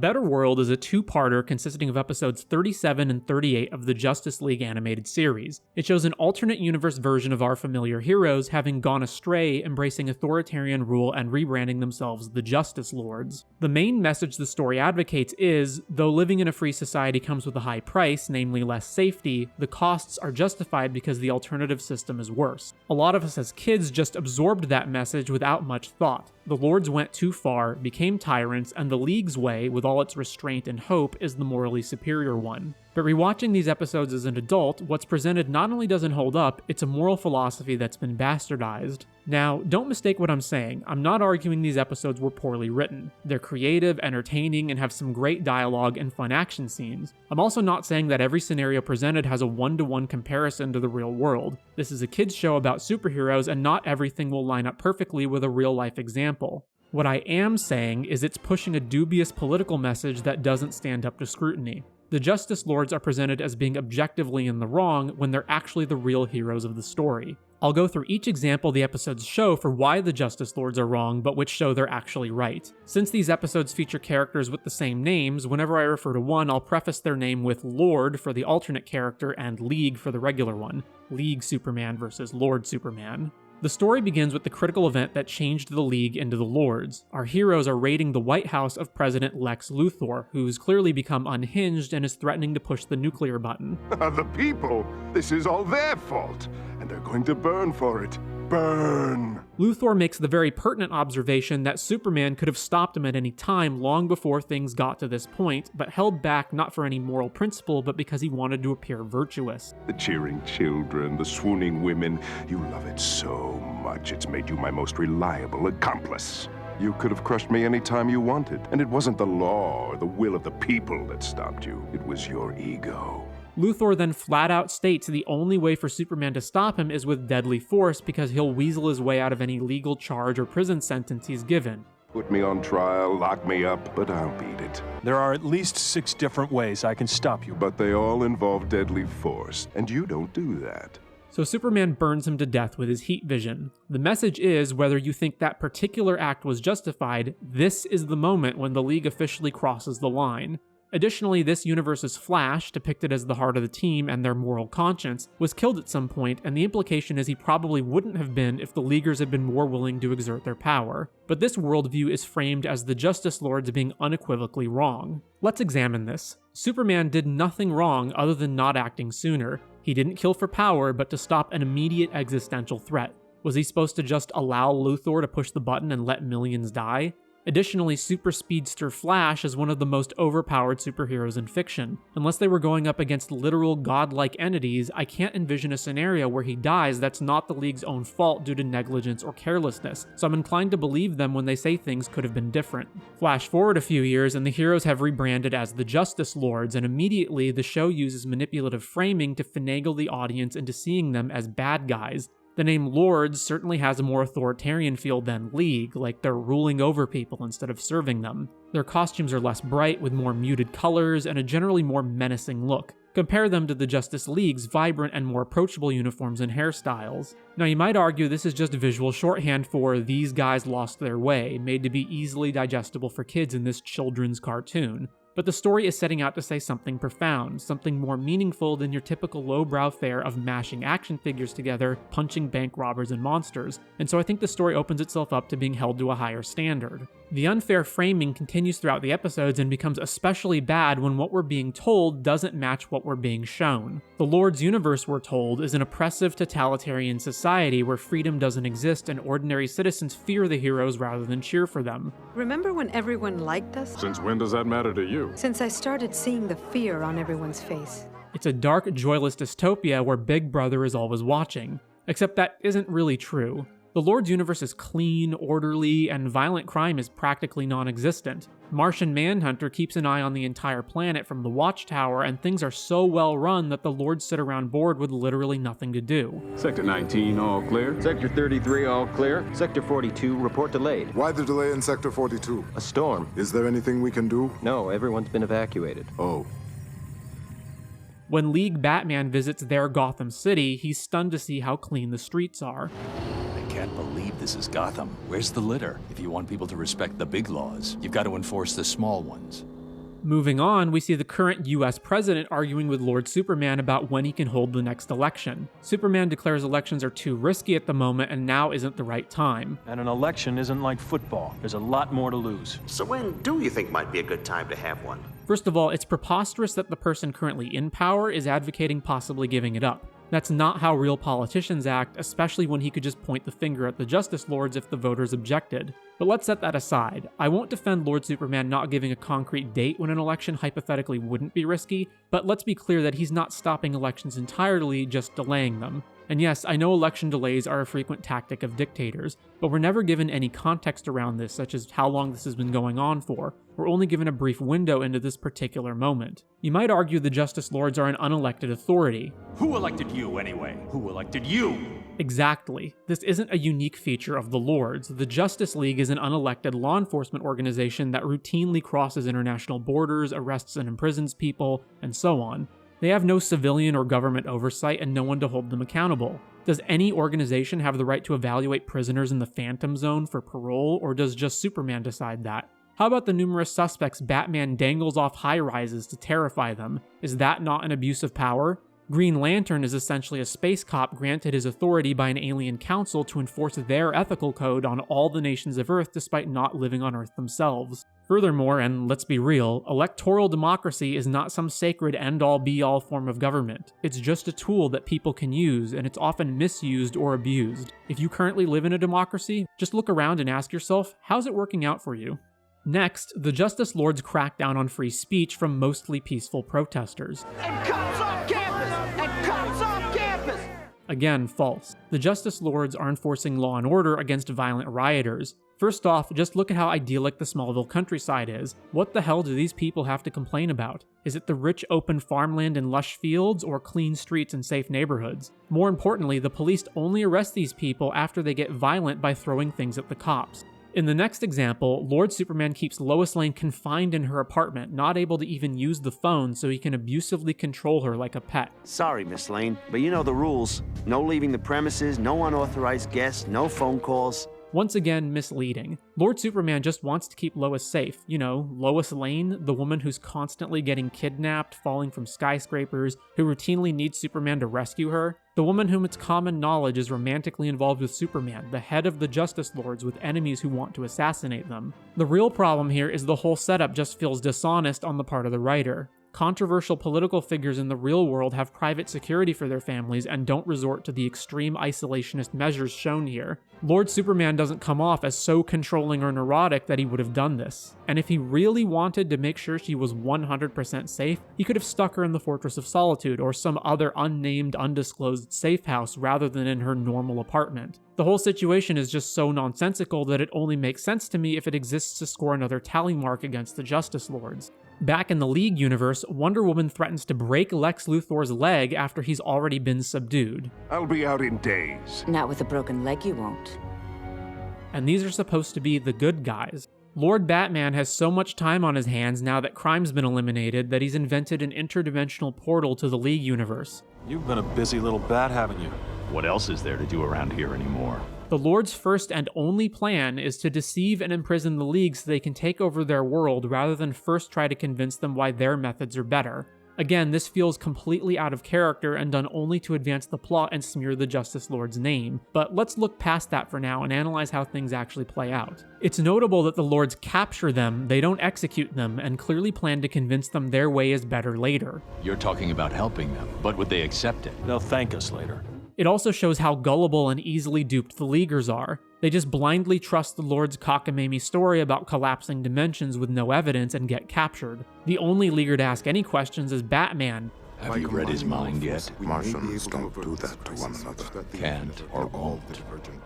Better World is a two-parter consisting of episodes 37 and 38 of the Justice League animated series. It shows an alternate universe version of our familiar heroes having gone astray, embracing authoritarian rule and rebranding themselves the Justice Lords. The main message the story advocates is, though living in a free society comes with a high price, namely less safety, the costs are justified because the alternative system is worse. A lot of us as kids just absorbed that message without much thought. The Lords went too far, became tyrants, and the League's way, with all its restraint and hope, is the morally superior one. But rewatching these episodes as an adult, what's presented not only doesn't hold up, it's a moral philosophy that's been bastardized. Now, don't mistake what I'm saying. I'm not arguing these episodes were poorly written. They're creative, entertaining, and have some great dialogue and fun action scenes. I'm also not saying that every scenario presented has a one-to-one comparison to the real world. This is a kids' show about superheroes, and not everything will line up perfectly with a real-life example. What I am saying is it's pushing a dubious political message that doesn't stand up to scrutiny. The Justice Lords are presented as being objectively in the wrong when they're actually the real heroes of the story. I'll go through each example the episodes show for why the Justice Lords are wrong, but which show they're actually right. Since these episodes feature characters with the same names, whenever I refer to one, I'll preface their name with Lord for the alternate character and League for the regular one. League Superman versus Lord Superman. The story begins with the critical event that changed the League into the Lords. Our heroes are raiding the White House of President Lex Luthor, who's clearly become unhinged and is threatening to push the nuclear button. The people! This is all their fault, and they're going to burn for it. Burn! Luthor makes the very pertinent observation that Superman could have stopped him at any time long before things got to this point, but held back not for any moral principle, but because he wanted to appear virtuous. The cheering children, the swooning women, you love it so much it's made you my most reliable accomplice. You could have crushed me any time you wanted, and it wasn't the law or the will of the people that stopped you. It was your ego. Luthor then flat out states the only way for Superman to stop him is with deadly force because he'll weasel his way out of any legal charge or prison sentence he's given. Put me on trial, lock me up, but I'll beat it. There are at least 6 different ways I can stop you. But they all involve deadly force, and you don't do that. So Superman burns him to death with his heat vision. The message is, whether you think that particular act was justified, this is the moment when the League officially crosses the line. Additionally, this universe's Flash, depicted as the heart of the team and their moral conscience, was killed at some point, and the implication is he probably wouldn't have been if the Leaguers had been more willing to exert their power. But this worldview is framed as the Justice Lords being unequivocally wrong. Let's examine this. Superman did nothing wrong other than not acting sooner. He didn't kill for power, but to stop an immediate existential threat. Was he supposed to just allow Luthor to push the button and let millions die? Additionally, super speedster Flash is one of the most overpowered superheroes in fiction. Unless they were going up against literal godlike entities, I can't envision a scenario where he dies that's not the League's own fault due to negligence or carelessness, so I'm inclined to believe them when they say things could have been different. Flash forward a few years and the heroes have rebranded as the Justice Lords, and immediately the show uses manipulative framing to finagle the audience into seeing them as bad guys. The name Lords certainly has a more authoritarian feel than League, like they're ruling over people instead of serving them. Their costumes are less bright, with more muted colors and a generally more menacing look. Compare them to the Justice League's vibrant and more approachable uniforms and hairstyles. Now you might argue this is just visual shorthand for "these guys lost their way," made to be easily digestible for kids in this children's cartoon. But the story is setting out to say something profound, something more meaningful than your typical lowbrow fare of mashing action figures together, punching bank robbers and monsters, and so I think the story opens itself up to being held to a higher standard. The unfair framing continues throughout the episodes and becomes especially bad when what we're being told doesn't match what we're being shown. The Lord's universe, we're told, is an oppressive totalitarian society where freedom doesn't exist and ordinary citizens fear the heroes rather than cheer for them. Remember when everyone liked us? Since when does that matter to you? Since I started seeing the fear on everyone's face. It's a dark, joyless dystopia where Big Brother is always watching. Except that isn't really true. The Lord's universe is clean, orderly, and violent crime is practically non-existent. Martian Manhunter keeps an eye on the entire planet from the Watchtower, and things are so well run that the Lords sit around bored with literally nothing to do. Sector 19, all clear. Sector 33, all clear. Sector 42, report delayed. Why the delay in Sector 42? A storm. Is there anything we can do? No, everyone's been evacuated. Oh. When League Batman visits their Gotham City, he's stunned to see how clean the streets are. I can't believe this is Gotham. Where's the litter? If you want people to respect the big laws, you've got to enforce the small ones. Moving on, we see the current US president arguing with Lord Superman about when he can hold the next election. Superman declares elections are too risky at the moment and now isn't the right time. And an election isn't like football. There's a lot more to lose. So when do you think might be a good time to have one? First of all, it's preposterous that the person currently in power is advocating possibly giving it up. That's not how real politicians act, especially when he could just point the finger at the Justice Lords if the voters objected. But let's set that aside. I won't defend Lord Superman not giving a concrete date when an election hypothetically wouldn't be risky, but let's be clear that he's not stopping elections entirely, just delaying them. And yes, I know election delays are a frequent tactic of dictators, but we're never given any context around this, such as how long this has been going on for. We're only given a brief window into this particular moment. You might argue the Justice Lords are an unelected authority. Who elected you anyway? Who elected you? Exactly. This isn't a unique feature of the Lords. The Justice League is an unelected law enforcement organization that routinely crosses international borders, arrests and imprisons people, and so on. They have no civilian or government oversight and no one to hold them accountable. Does any organization have the right to evaluate prisoners in the Phantom Zone for parole, or does just Superman decide that? How about the numerous suspects Batman dangles off high-rises to terrify them? Is that not an abuse of power? Green Lantern is essentially a space cop granted his authority by an alien council to enforce their ethical code on all the nations of Earth despite not living on Earth themselves. Furthermore, and let's be real, electoral democracy is not some sacred end-all be-all form of government. It's just a tool that people can use, and it's often misused or abused. If you currently live in a democracy, just look around and ask yourself, how's it working out for you? Next, the Justice Lords crack down on free speech from mostly peaceful protesters. And cops off campus! And cops off campus! Again, false. The Justice Lords are enforcing law and order against violent rioters. First off, just look at how idyllic the Smallville countryside is. What the hell do these people have to complain about? Is it the rich open farmland and lush fields, or clean streets and safe neighborhoods? More importantly, the police only arrest these people after they get violent by throwing things at the cops. In the next example, Lord Superman keeps Lois Lane confined in her apartment, not able to even use the phone so he can abusively control her like a pet. Sorry, Miss Lane, but you know the rules. No leaving the premises, no unauthorized guests, no phone calls. Once again, misleading. Lord Superman just wants to keep Lois safe. You know, Lois Lane, the woman who's constantly getting kidnapped, falling from skyscrapers, who routinely needs Superman to rescue her. The woman whom it's common knowledge is romantically involved with Superman, the head of the Justice Lords with enemies who want to assassinate them. The real problem here is the whole setup just feels dishonest on the part of the writer. Controversial political figures in the real world have private security for their families and don't resort to the extreme isolationist measures shown here. Lord Superman doesn't come off as so controlling or neurotic that he would have done this. And if he really wanted to make sure she was 100% safe, he could have stuck her in the Fortress of Solitude or some other unnamed, undisclosed safe house rather than in her normal apartment. The whole situation is just so nonsensical that it only makes sense to me if it exists to score another tally mark against the Justice Lords. Back in the League universe, Wonder Woman threatens to break Lex Luthor's leg after he's already been subdued. I'll be out in days. Not with a broken leg, you won't. And these are supposed to be the good guys. Lord Batman has so much time on his hands now that crime's been eliminated that he's invented an interdimensional portal to the League universe. You've been a busy little bat, haven't you? What else is there to do around here anymore? The Lord's first and only plan is to deceive and imprison the League so they can take over their world rather than first try to convince them why their methods are better. Again, this feels completely out of character and done only to advance the plot and smear the Justice Lord's name, but let's look past that for now and analyze how things actually play out. It's notable that the Lords capture them, they don't execute them, and clearly plan to convince them their way is better later. You're talking about helping them, but would they accept it? They'll thank us later. It also shows how gullible and easily duped the Leaguers are. They just blindly trust the Lord's cockamamie story about collapsing dimensions with no evidence and get captured. The only Leaguer to ask any questions is Batman. Have you read his mind yet? Martians don't do that to one another. Can't or won't.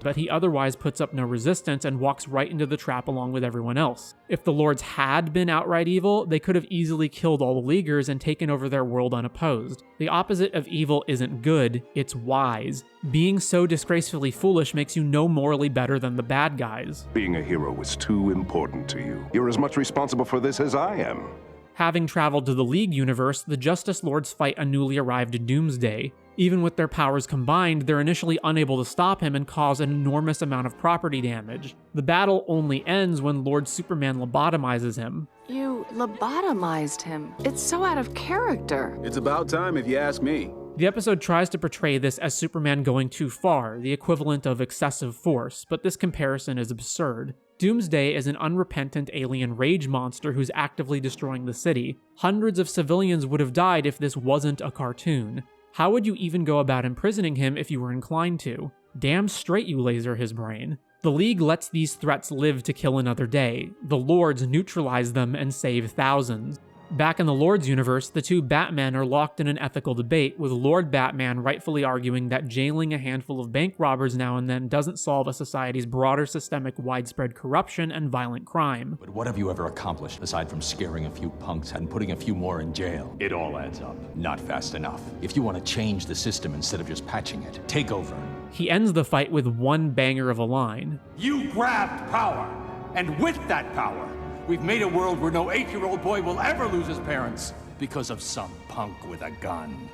But he otherwise puts up no resistance and walks right into the trap along with everyone else. If the Lords had been outright evil, they could have easily killed all the Leaguers and taken over their world unopposed. The opposite of evil isn't good, it's wise. Being so disgracefully foolish makes you no morally better than the bad guys. Being a hero is too important to you. You're as much responsible for this as I am. Having traveled to the League universe, the Justice Lords fight a newly arrived Doomsday. Even with their powers combined, they're initially unable to stop him and cause an enormous amount of property damage. The battle only ends when Lord Superman lobotomizes him. You You lobotomized him. It's so out of character. It's about time if you ask me. The episode tries to portray this as Superman going too far, the equivalent of excessive force, but this comparison is absurd. Doomsday is an unrepentant alien rage monster who's actively destroying the city. Hundreds of civilians would have died if this wasn't a cartoon. How would you even go about imprisoning him if you were inclined to? Damn straight you laser his brain. The League lets these threats live to kill another day. The Lords neutralize them and save thousands. Back in the Lord's universe, the two Batmen are locked in an ethical debate, with Lord Batman rightfully arguing that jailing a handful of bank robbers now and then doesn't solve a society's broader systemic widespread corruption and violent crime. But what have you ever accomplished aside from scaring a few punks and putting a few more in jail? It all adds up. Not fast enough. If you want to change the system instead of just patching it, take over. He ends the fight with one banger of a line. You grabbed power, and with that power, we've made a world where no 8-year-old boy will ever lose his parents because of some punk with a gun.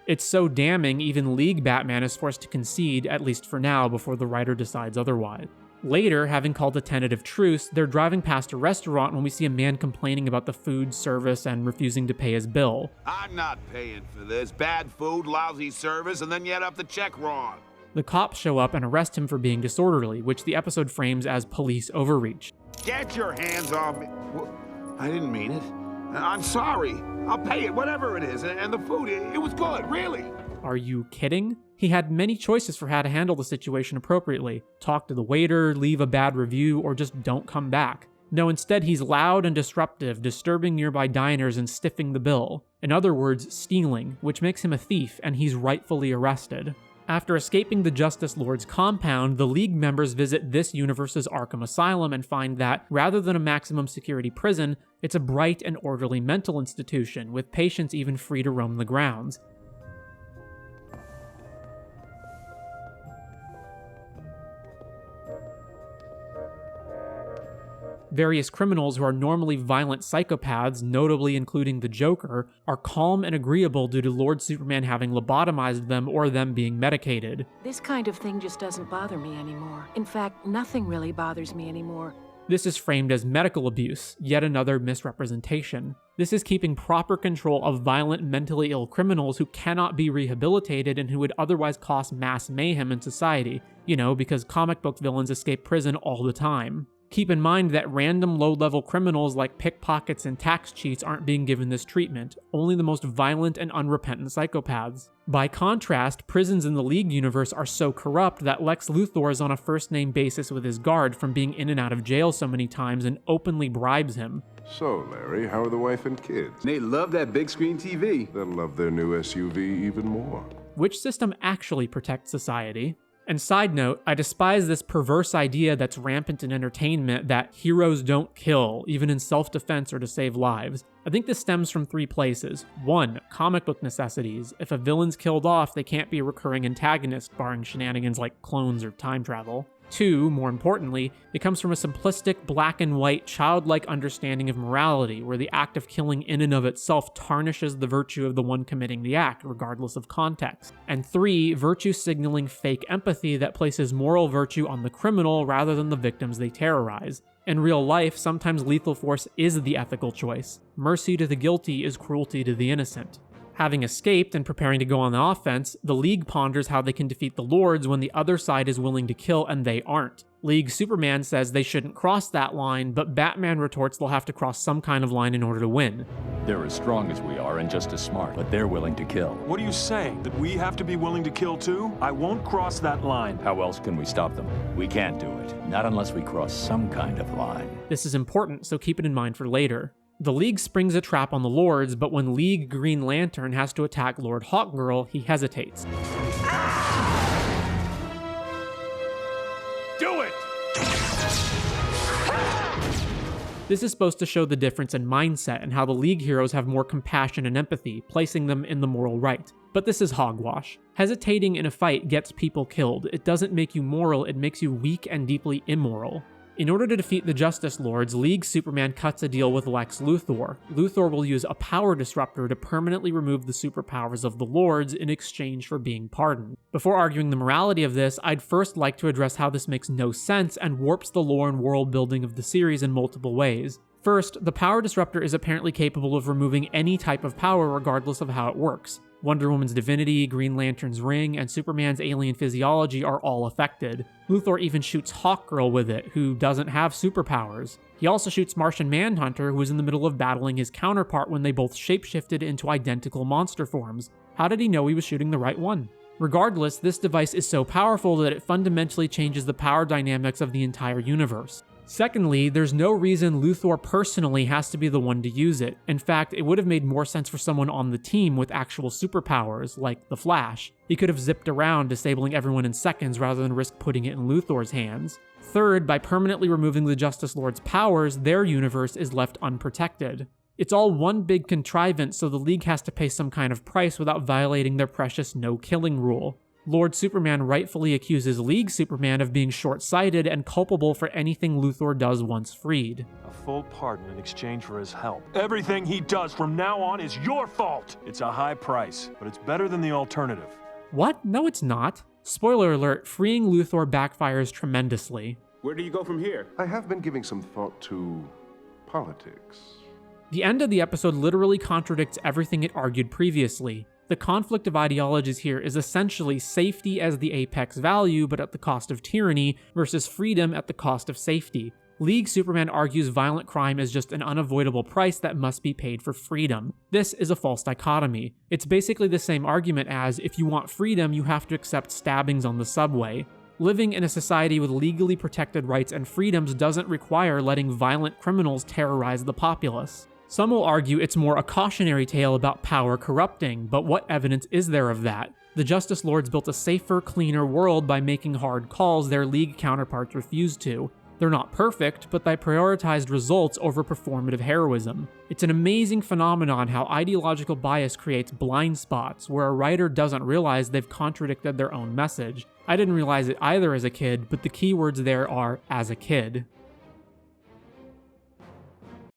It's so damning, even League Batman is forced to concede, at least for now, before the writer decides otherwise. Later, having called a tentative truce, they're driving past a restaurant when we see a man complaining about the food service and refusing to pay his bill. I'm not paying for this. Bad food, lousy service, and then you add up the check wrong. The cops show up and arrest him for being disorderly, which the episode frames as police overreach. Get your hands off me. I didn't mean it. I'm sorry. I'll pay it, whatever it is. And the food, it was good, really. Are you kidding? He had many choices for how to handle the situation appropriately. Talk to the waiter, leave a bad review, or just don't come back. No, instead he's loud and disruptive, disturbing nearby diners and stiffing the bill. In other words, stealing, which makes him a thief, and he's rightfully arrested. After escaping the Justice Lord's compound, the League members visit this universe's Arkham Asylum and find that, rather than a maximum security prison, it's a bright and orderly mental institution, with patients even free to roam the grounds. Various criminals who are normally violent psychopaths, notably including the Joker, are calm and agreeable due to Lord Superman having lobotomized them or them being medicated. This kind of thing just doesn't bother me anymore. In fact, nothing really bothers me anymore. This is framed as medical abuse, yet another misrepresentation. This is keeping proper control of violent, mentally ill criminals who cannot be rehabilitated and who would otherwise cause mass mayhem in society. You know, because comic book villains escape prison all the time. Keep in mind that random low-level criminals like pickpockets and tax cheats aren't being given this treatment, only the most violent and unrepentant psychopaths. By contrast, prisons in the League universe are so corrupt that Lex Luthor is on a first-name basis with his guard from being in and out of jail so many times and openly bribes him. So, Larry, how are the wife and kids? They love that big screen TV. They'll love their new SUV even more. Which system actually protects society? And side note, I despise this perverse idea that's rampant in entertainment that heroes don't kill, even in self-defense or to save lives. I think this stems from three places. 1. Comic book necessities. If a villain's killed off, they can't be a recurring antagonist, barring shenanigans like clones or time travel. 2, more importantly, it comes from a simplistic, black and white, childlike understanding of morality, where the act of killing in and of itself tarnishes the virtue of the one committing the act, regardless of context. And 3, virtue signaling fake empathy that places moral virtue on the criminal rather than the victims they terrorize. In real life, sometimes lethal force is the ethical choice. Mercy to the guilty is cruelty to the innocent. Having escaped and preparing to go on the offense, the League ponders how they can defeat the Lords when the other side is willing to kill and they aren't. League Superman says they shouldn't cross that line, but Batman retorts they'll have to cross some kind of line in order to win. They're as strong as we are and just as smart, but they're willing to kill. What are you saying? That we have to be willing to kill too? I won't cross that line. How else can we stop them? We can't do it. Not unless we cross some kind of line. This is important, so keep it in mind for later. The League springs a trap on the Lords, but when League Green Lantern has to attack Lord Hawkgirl, he hesitates. Do it! This is supposed to show the difference in mindset and how the League heroes have more compassion and empathy, placing them in the moral right. But this is hogwash. Hesitating in a fight gets people killed. It doesn't make you moral, it makes you weak and deeply immoral. In order to defeat the Justice Lords, League Superman cuts a deal with Lex Luthor. Luthor will use a power disruptor to permanently remove the superpowers of the Lords in exchange for being pardoned. Before arguing the morality of this, I'd first like to address how this makes no sense and warps the lore and world building of the series in multiple ways. First, the power disruptor is apparently capable of removing any type of power regardless of how it works. Wonder Woman's divinity, Green Lantern's ring, and Superman's alien physiology are all affected. Luthor even shoots Hawkgirl with it, who doesn't have superpowers. He also shoots Martian Manhunter, who was in the middle of battling his counterpart when they both shapeshifted into identical monster forms. How did he know he was shooting the right one? Regardless, this device is so powerful that it fundamentally changes the power dynamics of the entire universe. Secondly, there's no reason Luthor personally has to be the one to use it. In fact, it would have made more sense for someone on the team with actual superpowers, like the Flash. He could have zipped around, disabling everyone in seconds rather than risk putting it in Luthor's hands. Third, by permanently removing the Justice Lord's powers, their universe is left unprotected. It's all one big contrivance, so the League has to pay some kind of price without violating their precious no-killing rule. Lord Superman rightfully accuses League Superman of being short-sighted and culpable for anything Luthor does once freed. A full pardon in exchange for his help. Everything he does from now on is your fault! It's a high price, but it's better than the alternative. What? No, it's not. Spoiler alert, freeing Luthor backfires tremendously. Where do you go from here? I have been giving some thought to politics. The end of the episode literally contradicts everything it argued previously. The conflict of ideologies here is essentially safety as the apex value, but at the cost of tyranny, versus freedom at the cost of safety. League Superman argues violent crime is just an unavoidable price that must be paid for freedom. This is a false dichotomy. It's basically the same argument as, if you want freedom, you have to accept stabbings on the subway. Living in a society with legally protected rights and freedoms doesn't require letting violent criminals terrorize the populace. Some will argue it's more a cautionary tale about power corrupting, but what evidence is there of that? The Justice Lords built a safer, cleaner world by making hard calls their League counterparts refused to. They're not perfect, but they prioritized results over performative heroism. It's an amazing phenomenon how ideological bias creates blind spots, where a writer doesn't realize they've contradicted their own message. I didn't realize it either as a kid, but the keywords there are "as a kid."